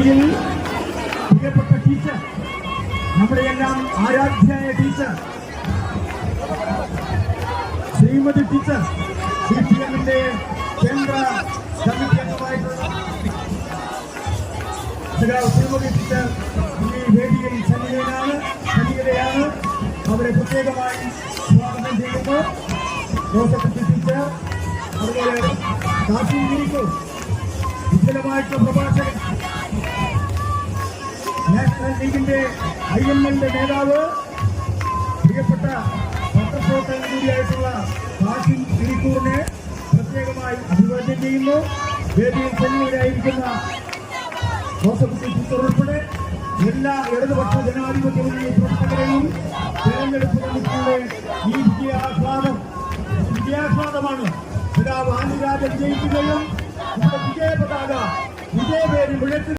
വേദിയിൽ പ്രിയപ്പെട്ട ടീച്ചർ, നമ്മുടെ എല്ലാം ആരാധ്യയായ ടീച്ചർ ശ്രീമതി ടീച്ചർ, CPM-ന്റെ കേന്ദ്ര കമ്മിറ്റി അംഗമായിട്ടുള്ള ശ്രീമതി ടീച്ചർ ഈ വേദിയിൽ സന്നിഹിതയാണ്. അവരെ പ്രത്യേകമായി സ്വാഗതം ചെയ്യുന്നു. ജോസഫ് ടീച്ചർ, അതുപോലെ കാശി ഗിരിക്കു, വിപുലമായിട്ടുള്ള പ്രഭാഷകൻ, നാഷണൽ ലീഗിന്റെ IML-ന്റെ നേതാവ്, പ്രിയപ്പെട്ട പത്രപ്രവർത്തകൻ കൂടിയായിട്ടുള്ള കാശി ഗിരിക്കൂറിനെ പ്രത്യേകമായി അഭിവാദ്യം ചെയ്യുന്നു. വേദിയിൽ സന്നിഹിതരായിരിക്കുന്ന ജോസഫ് ടീച്ചർ ഉൾപ്പെടെ എല്ലാ ഇടതുപക്ഷ ജനാധിപത്യ മുന്നണി പ്രവർത്തകരെയും തെരഞ്ഞെടുപ്പ് കമ്മിറ്റിയുടെ ഈ വിജയാഹ്ലാദമാണ്. ആനിരാജ വിജയിക്കുകയും വിജയ പതാക വിജയപേരി മുഴക്കി